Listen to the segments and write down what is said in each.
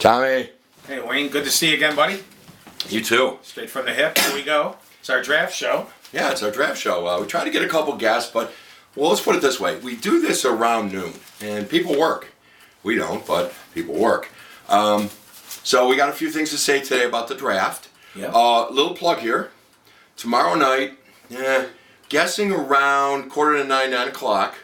Tommy. Hey Wayne, good to see you again, buddy. You too. Straight from the hip, here we go. It's our draft show. Yeah, it's our draft show. We try to get a couple guests, but, well, let's put it this way. We do this around noon, and people work. We don't, but people work. So we got a few things to say today about the draft. Yeah. Little plug here. Tomorrow night, guessing around 8:45, 9 o'clock,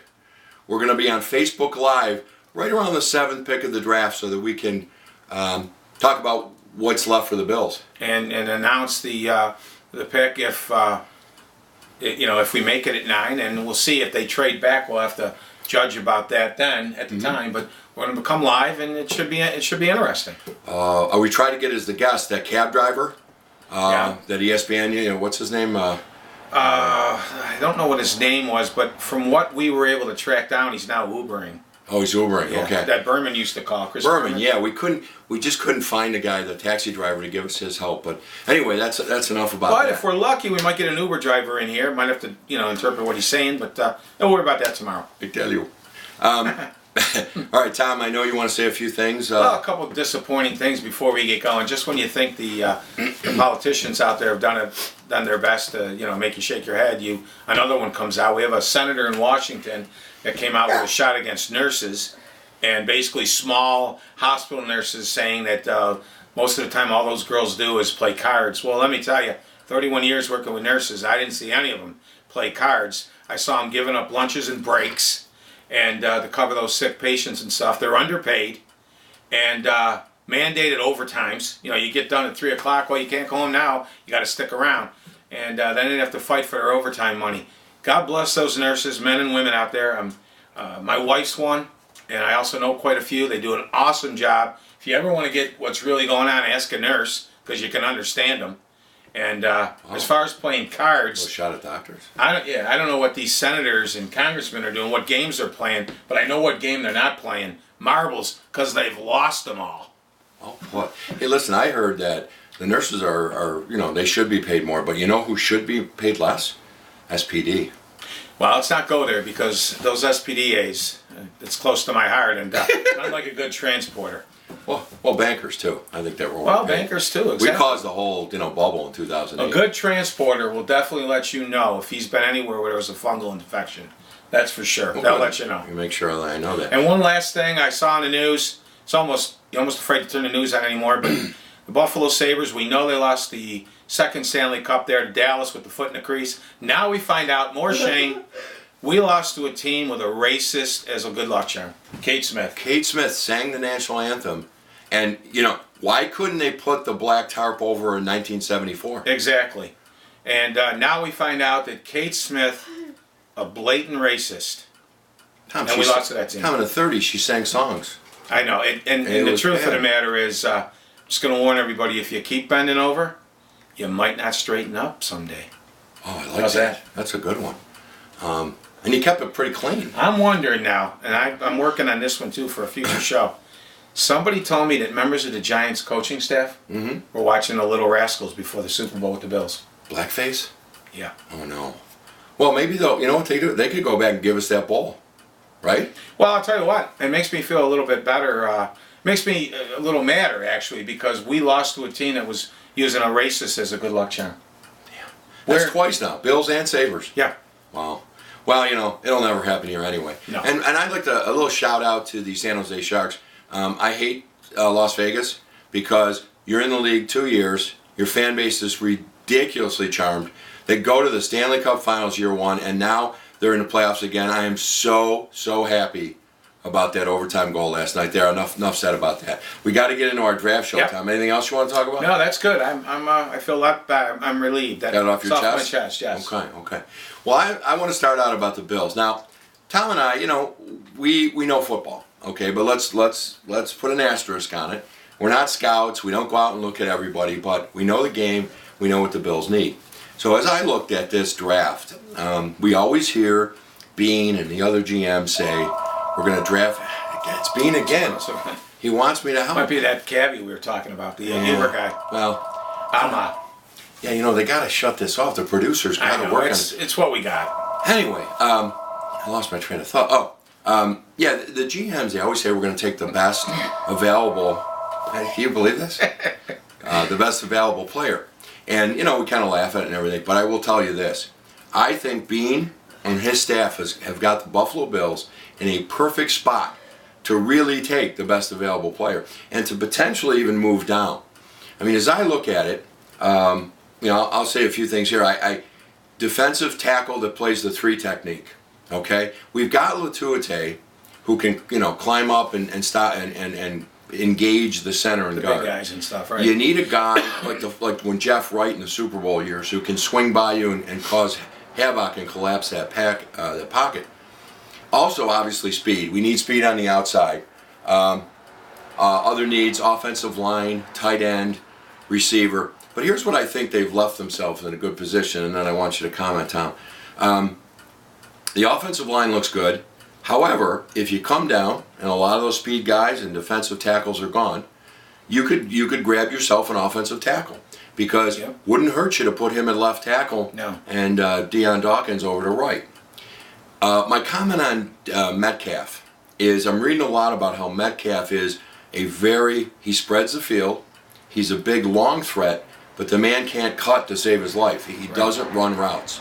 we're going to be on Facebook Live right around the 7th pick of the draft so that we can talk about what's left for the Bills. And announce the pick if we make it at 9, and we'll see if they trade back. We'll have to judge about that then at the time. But we're going to become live, and it should be interesting. We try to get as the guest that cab driver, that ESPN. What's his name? I don't know what his name was, but from what we were able to track down, he's now Ubering. Oh, he's Ubering. Yeah, okay. That Berman used to call Chris Berman. Yeah, we just couldn't find the guy, the taxi driver, to give us his help. But anyway, that's enough about that. But if we're lucky, we might get an Uber driver in here. Might have to interpret what he's saying, but don't worry about that tomorrow. I tell you. All right, Tom. I know you want to say a few things. Well, a couple of disappointing things before we get going. Just when you think the politicians out there have done their best to make you shake your head, another one comes out. We have a senator in Washington that came out with a shot against nurses, and basically small hospital nurses, saying that most of the time all those girls do is play cards. Well, let me tell you, 31 years working with nurses, I didn't see any of them play cards. I saw them giving up lunches and breaks and to cover those sick patients and stuff. They're underpaid and mandated overtimes. You get done at 3 o'clock, well, you can't go home now, you got to stick around. And then they have to fight for their overtime money. God bless those nurses, men and women out there. My wife's one, and I also know quite a few. They do an awesome job. If you ever want to get what's really going on, ask a nurse, because you can understand them. And as far as playing cards, a shot at doctors. I don't know what these senators and congressmen are doing, what games they're playing, but I know what game they're not playing. Marbles, because they've lost them all. Oh, what? Hey, listen, I heard that the nurses are they should be paid more, but you know who should be paid less? SPD. Well, let's not go there, because those SPDAs, it's close to my heart, and not like a good transporter. Well, bankers too. I think that we're well, bankers too. Exactly. We caused the whole bubble in 2008. A good transporter will definitely let you know if he's been anywhere where there was a fungal infection. That's for sure. Okay. They'll let you know. You make sure I know that. And one last thing I saw in the news. You're almost afraid to turn the news on anymore. But the Buffalo Sabres, we know they lost the second Stanley Cup there to Dallas with the foot in the crease. Now we find out, more shame, we lost to a team with a racist as a good luck charm. Kate Smith. Kate Smith sang the national anthem. And, why couldn't they put the black tarp over in 1974? Exactly. And now we find out that Kate Smith, a blatant racist. Tom, and we lost to that team. Tom, in the 30s, she sang songs. I know. And the truth of the matter is, I'm just going to warn everybody, if you keep bending over, you might not straighten up someday. Oh, I like that. That's a good one. And you kept it pretty clean. I'm wondering now, and I'm working on this one too for a future show. Somebody told me that members of the Giants coaching staff were watching the Little Rascals before the Super Bowl with the Bills. Blackface? Yeah. Oh, no. Well, maybe they'll, what they do? They could go back and give us that ball, right? Well, I'll tell you what. It makes me feel a little bit better. Makes me a little madder, actually, because we lost to a team that was using a racist as a good luck charm. Yeah. That's twice now. Bills and Sabres. Yeah. Wow. Well, it'll never happen here anyway. No. And I'd like a little shout out to the San Jose Sharks. I hate Las Vegas because you're in the league 2 years. Your fan base is ridiculously charmed. They go to the Stanley Cup Finals year one, and now they're in the playoffs again. I am so happy about that overtime goal last night. There, enough said about that. We got to get into our draft show, Yep. Tom. Anything else you want to talk about? No, that's good. I feel a lot better. I'm relieved. Got it off your chest? Off my chest, yes. Okay. Well, I want to start out about the Bills. Now, Tom and I, we know football, okay, but let's put an asterisk on it. We're not scouts. We don't go out and look at everybody, but we know the game. We know what the Bills need. So as I looked at this draft, we always hear Bean and the other GM say, we're going to draft. It's Bean again. He wants me to help. Might be that cabbie we were talking about, the Uber guy. Well, Yeah, they got to shut this off. The producers got to work on it. It's what we got. Anyway, I lost my train of thought. The GMs, they always say we're going to take the best available Can you believe this? The best available player. And, we kind of laugh at it and everything, but I will tell you this. I think Bean and his staff have got the Buffalo Bills in a perfect spot to really take the best available player and to potentially even move down. I mean, as I look at it, I'll say a few things here. I defensive tackle that plays the 3 technique. Okay, we've got Latuate, who can climb up and stop and engage the center and The guard. big guys and stuff, right? You need a guy like when Jeff Wright in the Super Bowl years who can swing by you and cause havoc and collapse that pocket. Also, obviously, speed. We need speed on the outside. Other needs: offensive line, tight end, receiver. But here's what I think they've left themselves in a good position, and then I want you to comment, Tom. The offensive line looks good. However, if you come down and a lot of those speed guys and defensive tackles are gone, you could grab yourself an offensive tackle because Yep. wouldn't hurt you to put him at left tackle No. and Deion Dawkins over to right. My comment on Metcalf is I'm reading a lot about how Metcalf is he spreads the field, he's a big long threat, but the man can't cut to save his life. He doesn't run routes.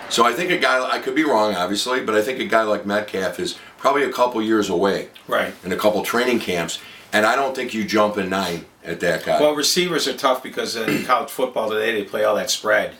So I think I could be wrong, obviously, but I think a guy like Metcalf is probably a couple years away. Right. In a couple training camps, and I don't think you jump in 9 at that guy. Well, receivers are tough because in college football today they play all that spread,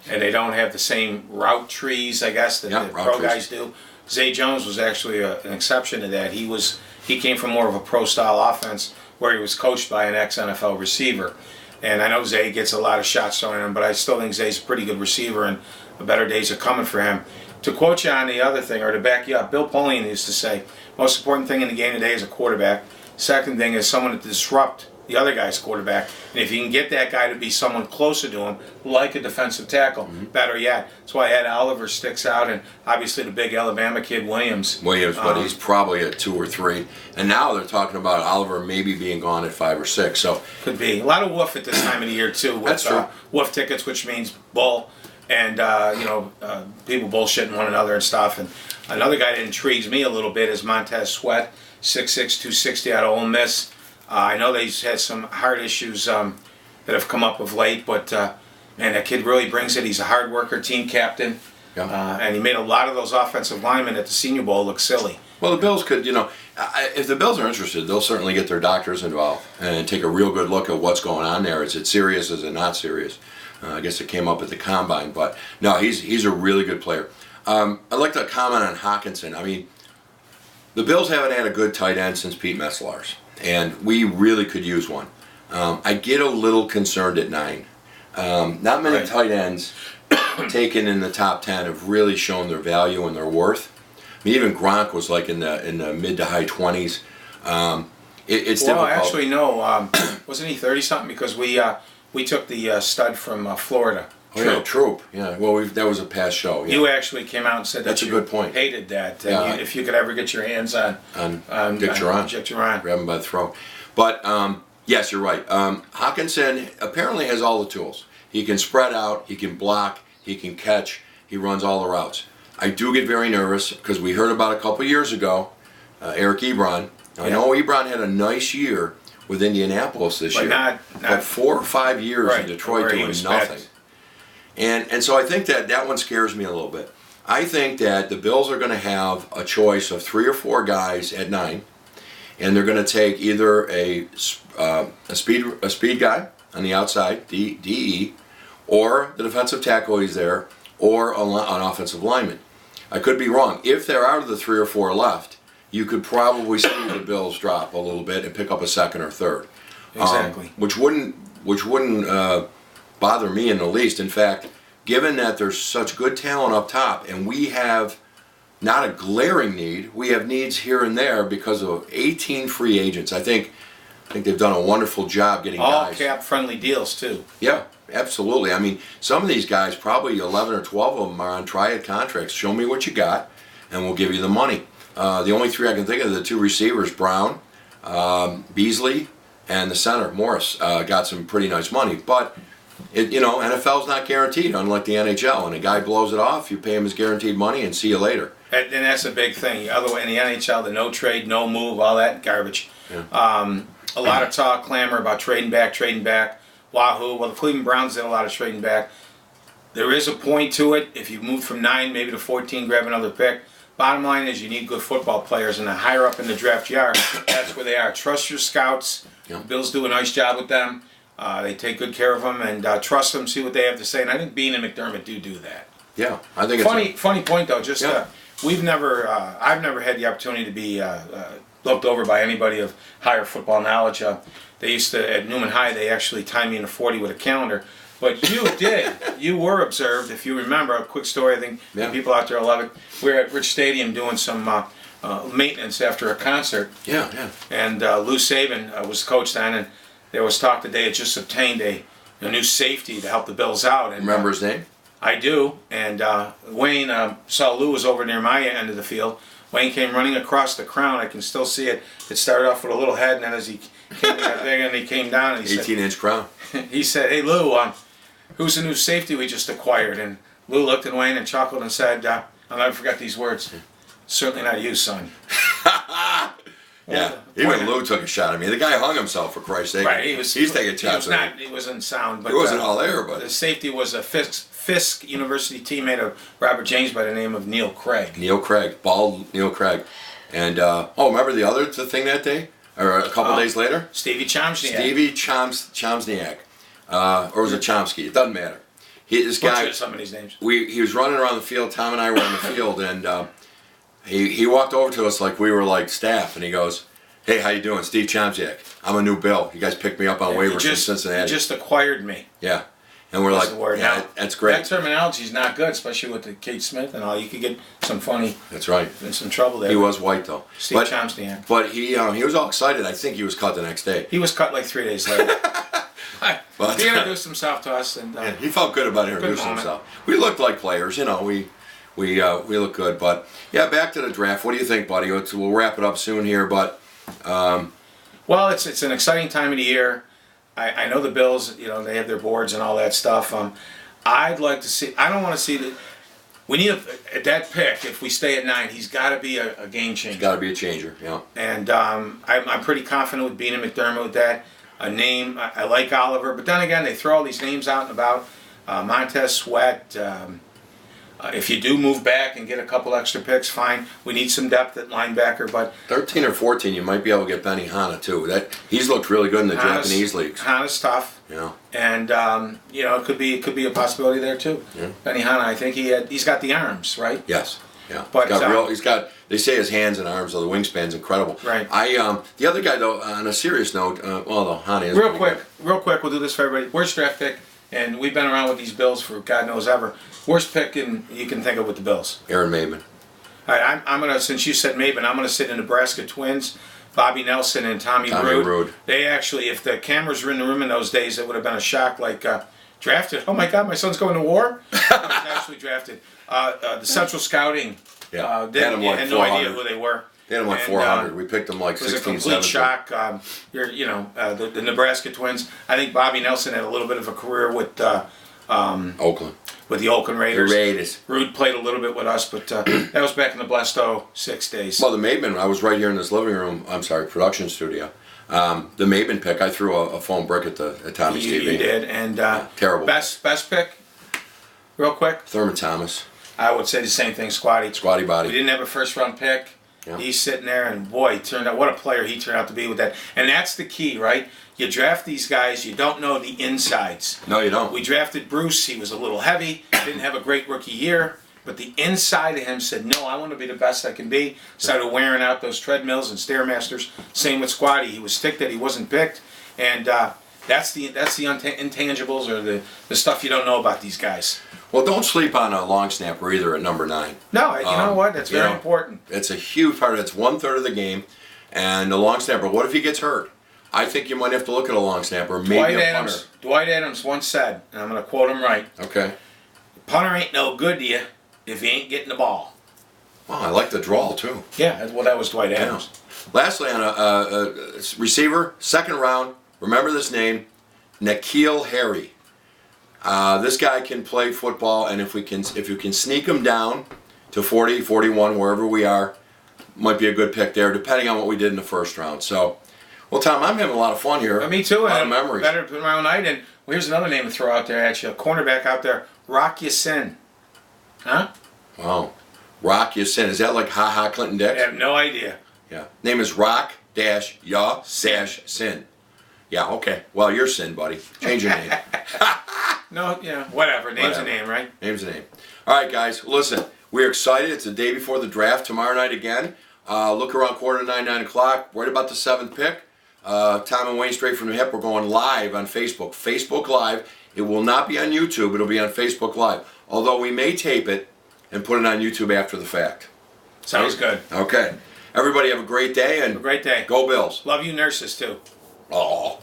and they don't have the same route trees, I guess, that the pro trees. guys do. Zay Jones was actually an exception to that. He came from more of a pro style offense where he was coached by an ex-NFL receiver. And I know Zay gets a lot of shots thrown at him, but I still think Zay's a pretty good receiver, and the better days are coming for him. To quote you on the other thing, or to back you up, Bill Polian used to say, most important thing in the game today is a quarterback. Second thing is someone to disrupt the other guy's quarterback. And if you can get that guy to be someone closer to him, like a defensive tackle, better yet. That's why Ed Oliver sticks out, and obviously the big Alabama kid, Williams. But he's probably at 2 or 3. And now they're talking about Oliver maybe being gone at 5 or 6. So Could be. A lot of woof at this time of the year, too. With, That's true. Woof tickets, which means bull. And, people bullshitting one another and stuff. And another guy that intrigues me a little bit is Montez Sweat, 6'6", 260 out of Ole Miss. I know that he's had some heart issues that have come up of late, but, man, that kid really brings it. He's a hard worker, team captain. Yeah. And he made a lot of those offensive linemen at the Senior Bowl look silly. Well, the Bills could, if the Bills are interested, they'll certainly get their doctors involved and take a real good look at what's going on there. Is it serious? Is it not serious? I guess it came up at the combine, but no, he's a really good player. I'd like to comment on Hawkinson. I mean, the Bills haven't had a good tight end since Pete Metzelaars, and we really could use one. I get a little concerned at 9. Not many tight ends taken in the top 10 have really shown their value and their worth. I mean, even Gronk was like in the mid to high 20s. It's difficult. Well, actually, no. Wasn't he 30-something? Because we took the stud from Florida. Oh, yeah, Troop. Yeah, well, that was a past show. Yeah. You actually came out and said That's that a you good point. hated that. Yeah. If you could ever get your hands on Dick Duran. Dick Duran. Grab him by the throat. But, yes, you're right. Hawkinson apparently has all the tools. He can spread out, he can block, he can catch, he runs all the routes. I do get very nervous because we heard about a couple years ago, Eric Ebron. Now, I know Ebron had a nice year with Indianapolis this But year. But 4 or 5 years in Detroit where he doing was nothing. spent. And so I think that one scares me a little bit. I think that the Bills are going to have a choice of 3 or 4 guys at 9, and they're going to take either a speed guy on the outside, DE, or the defensive tackle he's there, or an offensive lineman. I could be wrong. If there are the 3 or 4 left, you could probably see the Bills drop a little bit and pick up a second or third. Exactly. Which wouldn't bother me in the least. In fact, given that there's such good talent up top, and we have not a glaring need, we have needs here and there because of 18 free agents. I think they've done a wonderful job getting All guys. cap-friendly deals, too. Yeah, absolutely. I mean, some of these guys, probably 11 or 12 of them are on triad contracts. Show me what you got, and we'll give you the money. The only 3 I can think of are the 2 receivers, Brown, Beasley, and the center, Morris, got some pretty nice money. But, NFL's not guaranteed, unlike the NHL. And a guy blows it off, you pay him his guaranteed money, and see you later. And that's a big thing. Otherwise, in the NHL, the no trade, no move, all that garbage. Yeah. a lot of talk, clamor about trading back. Wahoo. Well, the Cleveland Browns did a lot of trading back. There is a point to it. If you move from 9 maybe to 14, grab another pick. Bottom line is you need good football players, and the higher up in the draft you are, that's where they are. Trust your scouts. Yeah. Bills do a nice job with them. They take good care of them, and trust them, see what they have to say. And I think Bean and McDermott do that. Yeah, I think it's Funny point though. Just Yeah. I've never had the opportunity to be looked over by anybody of higher football knowledge. They used to at Newman High. They actually timed me in a 40 with a calendar. But you did. You were observed, if you remember. A quick story. I think Yeah. people out there will love it. We were at Rich Stadium doing some maintenance after a concert, yeah. and Lou Saban was coach then, and there was talk that they had just obtained a new safety to help the Bills out. And, Remember his name? I do, and Wayne saw Lou was over near my end of the field. Wayne came running across the crown. I can still see it. It started off with a little head, and then as he came that big, and he came down, and he 18-inch crown. said, he said, "Hey Lou, who's the new safety we just acquired?" And Lou looked at Wayne and chuckled and said, "I'll never forget these words. Certainly not you, son." Yeah, even Lou took a shot at me. The guy hung himself, for Christ's sake. Right, he's taking shots at me. He wasn't sound, but It wasn't all there, but the safety was a Fisk University teammate of Robert James by the name of Neil Craig. Neil Craig, bald Neil Craig. And, remember the thing that day? Or a couple days later? Stevie Chomsky. Stevie Chomsniak. Or was it Chomsky? It doesn't matter. This guy, Butchered some of these names. he was running around the field. Tom and I were on the field, and he walked over to us like we were like staff, and he goes, "Hey, how you doing? Steve Chomsniak. I'm a new Bill. You guys picked me up on waivers from Cincinnati." You just acquired me. Yeah. And we're That's like, the word. yeah, Now, that's great. That terminology is not good, especially with the Kate Smith and all. You could get some funny, That's right. in some trouble there. He was white though. Steve Chomsky. But he was all excited. I think he was cut the next day. He was cut like 3 days later. But He introduced himself to us, and he felt good about introducing moment. himself. We looked like players, you know. We look good. But yeah, back to the draft. What do you think, buddy? We'll wrap it up soon here, but well, it's an exciting time of the year. I know the Bills, they have their boards and all that stuff. I'd like to see. I don't want to see that. We need at that pick. If we stay at 9, he's got to be a game changer. Got to be a changer. Yeah. And I'm pretty confident with Bean and McDermott with that. A name, I like Oliver, but then again, they throw all these names out and about. Montez Sweat. If you do move back and get a couple extra picks, fine. We need some depth at linebacker, but 13 or 14, you might be able to get Benny Hanna too. He's looked really good in the Japanese leagues. Hana's tough. Yeah. And it could be a possibility there too. Yeah. Benny Hanna, I think he's got the arms, right? Yes. Yeah. But he's got. They say his hands and arms, or the wingspan's incredible. Right. The other guy though, on a serious note, the Hanna is real quick, we'll do this for everybody. Worst draft pick, and we've been around with these Bills for God knows ever. Worst pick you can think of with the Bills. Aaron Maben. All right, I'm gonna, since you said Maben, I'm gonna sit in Nebraska Twins. Bobby Nelson and Tommy Rude. They actually, if the cameras were in the room in those days, it would have been a shock. Like drafted. Oh my God, my son's going to war. Actually drafted. The Central Scouting. Yeah. Had no idea who they were. They had him like 400. We picked them like 16, It was a complete 17. shock. The Nebraska Twins. I think Bobby Nelson had a little bit of a career with Oakland. With the Oakland Raiders. The Raiders. Rude played a little bit with us, but that was back in the Blessed 06 days. Well, the Maben, I was right here in this living room. I'm sorry, production studio. The Maben pick, I threw a foam brick at Tommy's TV. You did, and terrible. Best pick, real quick. Thurman Thomas. I would say the same thing, Squatty. Squatty body. We didn't have a first round pick. Yeah. He's sitting there, and boy, what a player he turned out to be with that. And that's the key, right? You draft these guys, you don't know the insides. No, you don't. We drafted Bruce. He was a little heavy, didn't have a great rookie year, but the inside of him said, no, I want to be the best I can be. Started wearing out those treadmills and Stairmasters. Same with Squatty. He was ticked that he wasn't picked, and that's the intangibles or the stuff you don't know about these guys. Well, don't sleep on a long snapper either at number 9. No, you know what? That's very important. It's a huge part. It's 1/3 of the game, and the long snapper. What if he gets hurt? I think you might have to look at a long snapper, maybe a punter. Dwight Adams once said, and I'm going to quote him right. Okay. Punter ain't no good to you if he ain't getting the ball. Wow, I like the draw too. Yeah, that was Dwight Adams. Yeah. Lastly, on a receiver, second round. Remember this name, N'Keal Harry. This guy can play football, and if you can sneak him down to 40, 41, wherever we are, might be a good pick there, depending on what we did in the first round. So Well, Tom, I'm having a lot of fun here. Me too. A lot of And memories. better put my own night in. Well, here's another name to throw out there at you. A cornerback out there, Rock Ya-Sin. Huh? Wow. Rock Ya-Sin. Is that like Ha Ha Clinton I Dix? have no idea. Yeah. Name is Rock Dash Ya Dash Sin. Yeah. Okay. Well, you're Sin, buddy. Change your name. No, whatever. Name's Whatever. a name, right? Name's a name. All right, guys. Listen, we're excited. It's the day before the draft. Tomorrow night again. Look around 8:45, 9 o'clock. Right about the 7th pick. Tom and Wayne straight from the hip. We're going live on Facebook. Facebook Live. It will not be on YouTube. It'll be on Facebook Live. Although we may tape it and put it on YouTube after the fact. Sounds good. Okay. Everybody have a great day and Have a great day. Go Bills. Love you, nurses, too. Oh.